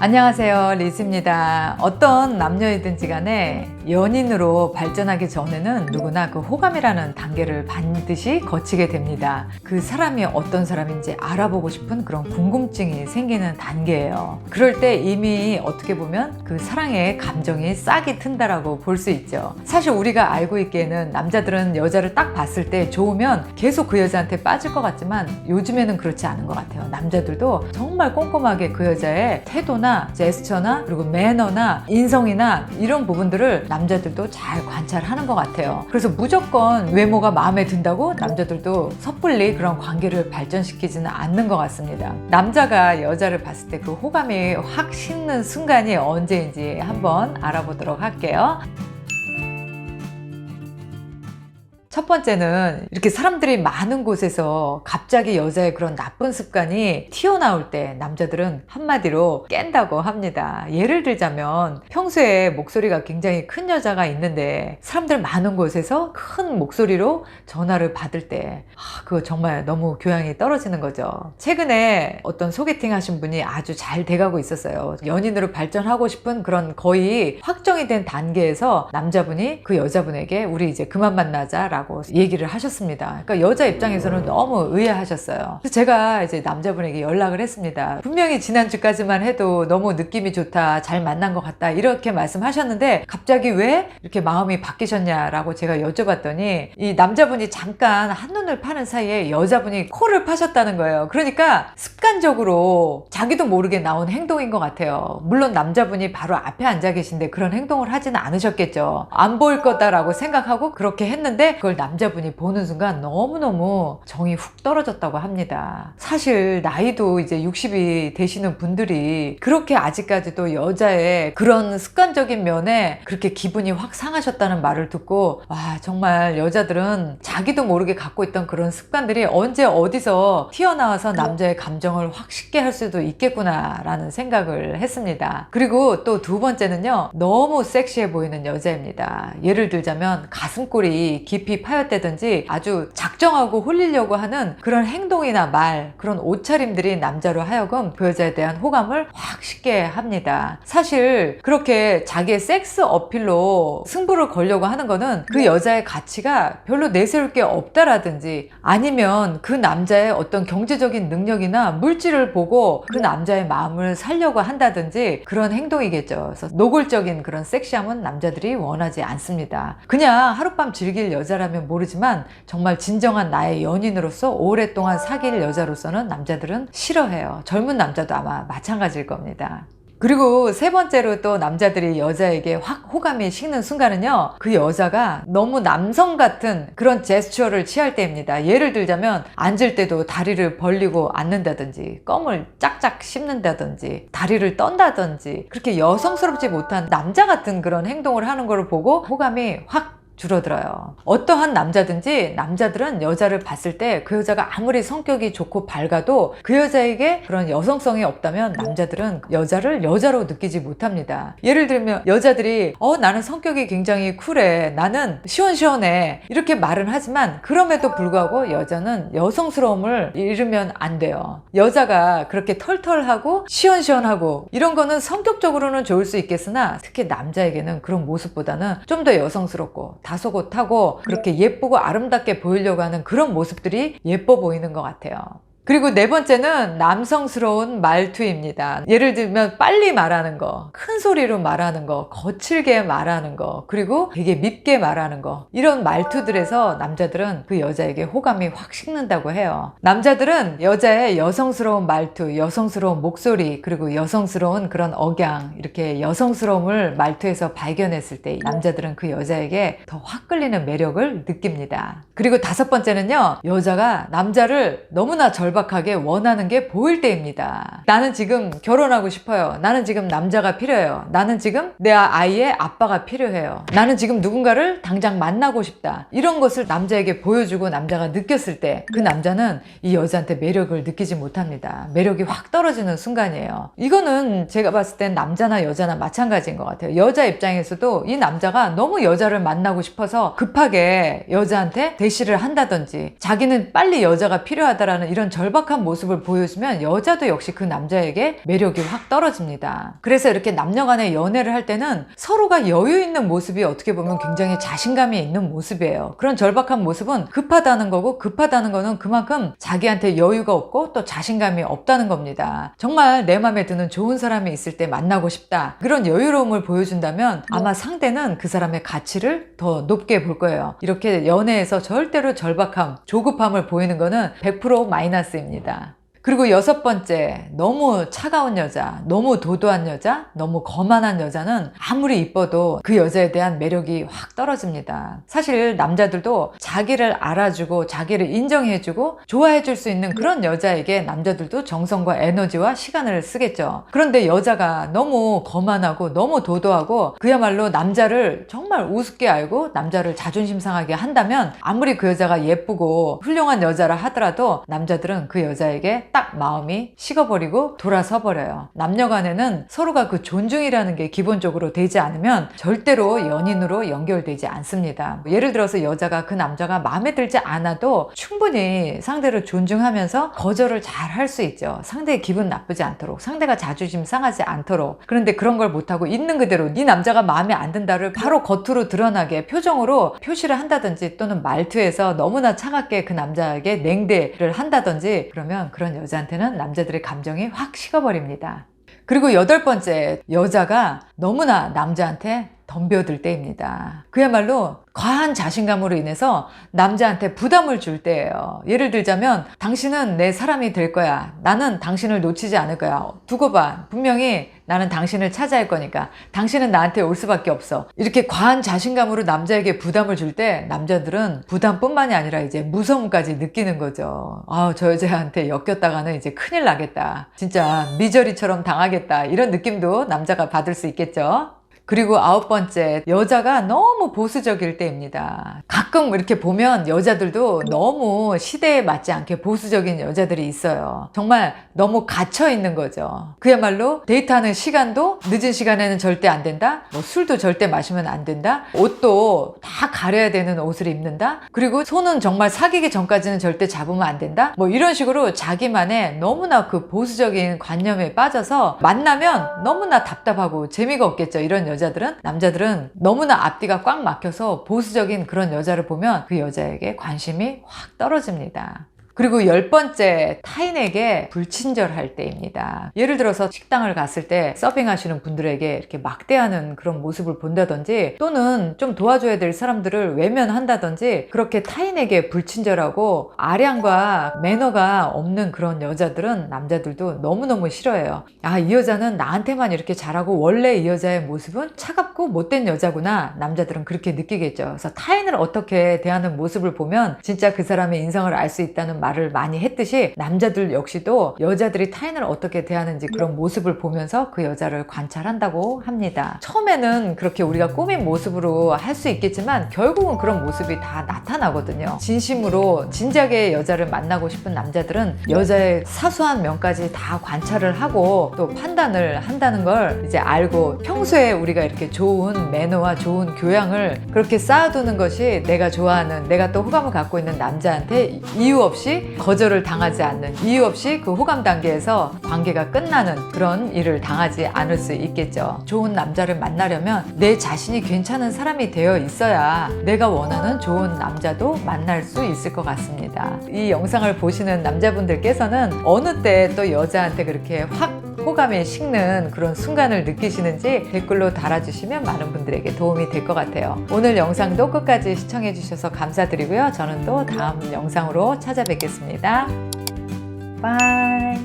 안녕하세요, 리즈입니다. 어떤 남녀이든지 간에 연인으로 발전하기 전에는 누구나 그 호감이라는 단계를 반드시 거치게 됩니다. 그 사람이 어떤 사람인지 알아보고 싶은 그런 궁금증이 생기는 단계예요. 그럴 때 이미 어떻게 보면 그 사랑의 감정이 싹이 튼다라고 볼 수 있죠. 사실 우리가 알고 있기에는 남자들은 여자를 딱 봤을 때 좋으면 계속 그 여자한테 빠질 것 같지만 요즘에는 그렇지 않은 것 같아요. 남자들도 정말 꼼꼼하게 그 여자의 태도나 제스처나 그리고 매너나 인성이나 이런 부분들을 남자들도 잘 관찰하는 것 같아요. 그래서 무조건 외모가 마음에 든다고 남자들도 섣불리 그런 관계를 발전시키지는 않는 것 같습니다. 남자가 여자를 봤을 때 그 호감이 확 식는 순간이 언제인지 한번 알아보도록 할게요. 첫 번째는 이렇게 사람들이 많은 곳에서 갑자기 여자의 그런 나쁜 습관이 튀어나올 때 남자들은 한마디로 깬다고 합니다. 예를 들자면 평소에 목소리가 굉장히 큰 여자가 있는데 사람들 많은 곳에서 큰 목소리로 전화를 받을 때 그거 정말 너무 교양이 떨어지는 거죠. 최근에 어떤 소개팅 하신 분이 아주 잘 돼가고 있었어요. 연인으로 발전하고 싶은 그런 거의 확정이 된 단계에서 남자분이 그 여자분에게 우리 이제 그만 만나자 라고 얘기를 하셨습니다. 그러니까 여자 입장에서는 너무 의아하셨어요. 그래서 제가 이제 남자분에게 연락을 했습니다. 분명히 지난주까지만 해도 너무 느낌이 좋다, 잘 만난 것 같다 이렇게 말씀하셨는데 갑자기 왜 이렇게 마음이 바뀌셨냐라고 제가 여쭤봤더니 이 남자분이 잠깐 한눈을 파는 사이에 여자분이 코를 파셨다는 거예요. 그러니까 습관적으로 자기도 모르게 나온 행동인 것 같아요. 물론 남자분이 바로 앞에 앉아 계신데 그런 행동을 하지는 않으셨겠죠. 안 보일 거다라고 생각하고 그렇게 했는데 그걸 남자분이 보는 순간 너무너무 정이 훅 떨어졌다고 합니다. 사실 나이도 이제 60이 되시는 분들이 그렇게 아직까지도 여자의 그런 습관적인 면에 그렇게 기분이 확 상하셨다는 말을 듣고 와, 정말 여자들은 자기도 모르게 갖고 있던 그런 습관들이 언제 어디서 튀어나와서 남자의 감정을 확 식게 할 수도 있겠구나 라는 생각을 했습니다. 그리고 또 두 번째는요, 너무 섹시해 보이는 여자입니다. 예를 들자면 가슴골이 깊이 파였다든지 아주 작정하고 홀리려고 하는 그런 행동이나 말, 그런 옷차림들이 남자로 하여금 그 여자에 대한 호감을 확 식게 합니다. 사실 그렇게 자기의 섹스 어필로 승부를 걸려고 하는 거는 그 여자의 가치가 별로 내세울 게 없다라든지 아니면 그 남자의 어떤 경제적인 능력이나 물질을 보고 그 남자의 마음을 살려고 한다든지 그런 행동이겠죠. 그래서 노골적인 그런 섹시함은 남자들이 원하지 않습니다. 그냥 하룻밤 즐길 여자라면 모르지만 정말 진정한 나의 연인으로서 오랫동안 사귈 여자로서는 남자들은 싫어해요. 젊은 남자도 아마 마찬가지일 겁니다. 그리고 세 번째로 또 남자들이 여자에게 확 호감이 식는 순간은요, 그 여자가 너무 남성 같은 그런 제스처를 취할 때입니다. 예를 들자면 앉을 때도 다리를 벌리고 앉는다든지 껌을 짝짝 씹는다든지 다리를 떤다든지 그렇게 여성스럽지 못한 남자 같은 그런 행동을 하는 걸 보고 호감이 확 줄어들어요. 어떠한 남자들은 여자를 봤을 때 그 여자가 아무리 성격이 좋고 밝아도 그 여자에게 그런 여성성이 없다면 남자들은 여자를 여자로 느끼지 못합니다. 예를 들면 여자들이 나는 성격이 굉장히 쿨해, 나는 시원시원해 이렇게 말은 하지만 그럼에도 불구하고 여자는 여성스러움을 잃으면 안 돼요. 여자가 그렇게 털털하고 시원시원하고 이런 거는 성격적으로는 좋을 수 있겠으나 특히 남자에게는 그런 모습보다는 좀 더 여성스럽고 다소곳하고 그렇게 예쁘고 아름답게 보이려고 하는 그런 모습들이 예뻐 보이는 것 같아요. 그리고 네 번째는 남성스러운 말투입니다. 예를 들면 빨리 말하는 거, 큰 소리로 말하는 거, 거칠게 말하는 거, 그리고 되게 밉게 말하는 거, 이런 말투들에서 남자들은 그 여자에게 호감이 확 식는다고 해요. 남자들은 여자의 여성스러운 말투, 여성스러운 목소리, 그리고 여성스러운 그런 억양, 이렇게 여성스러움을 말투에서 발견했을 때 남자들은 그 여자에게 더 확 끌리는 매력을 느낍니다. 그리고 다섯 번째는요, 여자가 남자를 너무나 절박하게 원하는 게 보일 때입니다. 나는 지금 결혼하고 싶어요. 나는 지금 남자가 필요해요. 나는 지금 내 아이의 아빠가 필요해요. 나는 지금 누군가를 당장 만나고 싶다. 이런 것을 남자에게 보여주고 남자가 느꼈을 때 그 남자는 이 여자한테 매력을 느끼지 못합니다. 매력이 확 떨어지는 순간이에요. 이거는 제가 봤을 땐 남자나 여자나 마찬가지인 것 같아요. 여자 입장에서도 이 남자가 너무 여자를 만나고 싶어서 급하게 여자한테 대시를 한다든지 자기는 빨리 여자가 필요하다라는 이런 절박한 모습을 보여주면 여자도 역시 그 남자에게 매력이 확 떨어집니다. 그래서 이렇게 남녀 간의 연애를 할 때는 서로가 여유 있는 모습이 어떻게 보면 굉장히 자신감이 있는 모습이에요. 그런 절박한 모습은 급하다는 거고, 급하다는 거는 그만큼 자기한테 여유가 없고 또 자신감이 없다는 겁니다. 정말 내 마음에 드는 좋은 사람이 있을 때 만나고 싶다, 그런 여유로움을 보여준다면 아마 상대는 그 사람의 가치를 더 높게 볼 거예요. 이렇게 연애에서 절대로 절박함, 조급함을 보이는 거는 100% 마이너스입니다. 그리고 6번째, 너무 차가운 여자, 너무 도도한 여자, 너무 거만한 여자는 아무리 이뻐도 그 여자에 대한 매력이 확 떨어집니다. 사실 남자들도 자기를 알아주고 자기를 인정해주고 좋아해줄 수 있는 그런 여자에게 남자들도 정성과 에너지와 시간을 쓰겠죠. 그런데 여자가 너무 거만하고 너무 도도하고 그야말로 남자를 정말 우습게 알고 남자를 자존심 상하게 한다면 아무리 그 여자가 예쁘고 훌륭한 여자라 하더라도 남자들은 그 여자에게 딱 마음이 식어버리고 돌아서 버려요. 남녀 간에는 서로가 그 존중이라는 게 기본적으로 되지 않으면 절대로 연인으로 연결되지 않습니다. 예를 들어서 여자가 그 남자가 마음에 들지 않아도 충분히 상대를 존중하면서 거절을 잘 할 수 있죠. 상대의 기분 나쁘지 않도록, 상대가 자존심 상하지 않도록. 그런데 그런 걸 못하고 있는 그대로 네 남자가 마음에 안 든다를 바로 겉으로 드러나게 표정으로 표시를 한다든지, 또는 말투에서 너무나 차갑게 그 남자에게 냉대를 한다든지, 그러면 그런 여자한테는 남자들의 감정이 확 식어버립니다. 그리고 8번째, 여자가 너무나 남자한테 덤벼들 때입니다. 그야말로 과한 자신감으로 인해서 남자한테 부담을 줄 때예요. 예를 들자면, 당신은 내 사람이 될 거야, 나는 당신을 놓치지 않을 거야, 두고 봐, 분명히 나는 당신을 차지할 거니까 당신은 나한테 올 수밖에 없어. 이렇게 과한 자신감으로 남자에게 부담을 줄 때 남자들은 부담뿐만이 아니라 이제 무서움까지 느끼는 거죠. 저 여자한테 엮였다가는 이제 큰일 나겠다, 진짜 미저리처럼 당하겠다, 이런 느낌도 남자가 받을 수 있겠죠. 그리고 9번째, 여자가 너무 보수적일 때입니다. 가끔 이렇게 보면 여자들도 너무 시대에 맞지 않게 보수적인 여자들이 있어요. 정말 너무 갇혀 있는 거죠. 그야말로 데이트하는 시간도 늦은 시간에는 절대 안 된다, 술도 절대 마시면 안 된다, 옷도 다 가려야 되는 옷을 입는다, 그리고 손은 정말 사귀기 전까지는 절대 잡으면 안 된다, 이런 식으로 자기만의 너무나 그 보수적인 관념에 빠져서 만나면 너무나 답답하고 재미가 없겠죠. 이런 남자들은 너무나 앞뒤가 꽉 막혀서 보수적인 그런 여자를 보면 그 여자에게 관심이 확 떨어집니다. 그리고 10번째, 타인에게 불친절할 때입니다. 예를 들어서 식당을 갔을 때 서빙하시는 분들에게 이렇게 막대하는 그런 모습을 본다든지, 또는 좀 도와줘야 될 사람들을 외면한다든지, 그렇게 타인에게 불친절하고 아량과 매너가 없는 그런 여자들은 남자들도 너무너무 싫어해요. 이 여자는 나한테만 이렇게 잘하고 원래 이 여자의 모습은 차갑고 못된 여자구나, 남자들은 그렇게 느끼겠죠. 그래서 타인을 어떻게 대하는 모습을 보면 진짜 그 사람의 인성을 알 수 있다는 말을 많이 했듯이, 남자들 역시도 여자들이 타인을 어떻게 대하는지 그런 모습을 보면서 그 여자를 관찰한다고 합니다. 처음에는 그렇게 우리가 꾸민 모습으로 할 수 있겠지만 결국은 그런 모습이 다 나타나거든요. 진심으로 진지하게 여자를 만나고 싶은 남자들은 여자의 사소한 면까지 다 관찰을 하고 또 판단을 한다는 걸 이제 알고, 평소에 우리가 이렇게 좋은 매너와 좋은 교양을 그렇게 쌓아두는 것이 내가 좋아하는, 내가 또 호감을 갖고 있는 남자한테 이유 없이 거절을 당하지 않는, 이유 없이 그 호감 단계에서 관계가 끝나는 그런 일을 당하지 않을 수 있겠죠. 좋은 남자를 만나려면 내 자신이 괜찮은 사람이 되어 있어야 내가 원하는 좋은 남자도 만날 수 있을 것 같습니다. 이 영상을 보시는 남자분들께서는 어느 때 또 여자한테 그렇게 확 호감이 식는 그런 순간을 느끼시는지 댓글로 달아주시면 많은 분들에게 도움이 될 것 같아요. 오늘 영상도 끝까지 시청해 주셔서 감사드리고요. 저는 또 다음 영상으로 찾아뵙겠습니다. 바이.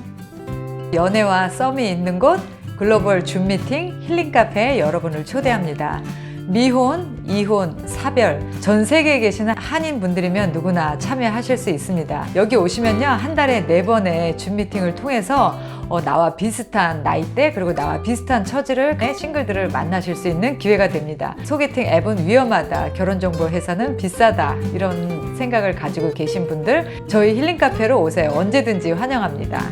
연애와 썸이 있는 곳, 글로벌 줌 미팅 힐링 카페에 여러분을 초대합니다. 미혼, 이혼, 사별, 전 세계에 계시는 한인 분들이면 누구나 참여하실 수 있습니다. 여기 오시면요, 한 달에 4번의 줌 미팅을 통해서 나와 비슷한 나이대, 그리고 나와 비슷한 처지를 싱글들을 만나실 수 있는 기회가 됩니다. 소개팅 앱은 위험하다, 결혼정보 회사는 비싸다, 이런 생각을 가지고 계신 분들 저희 힐링 카페로 오세요. 언제든지 환영합니다.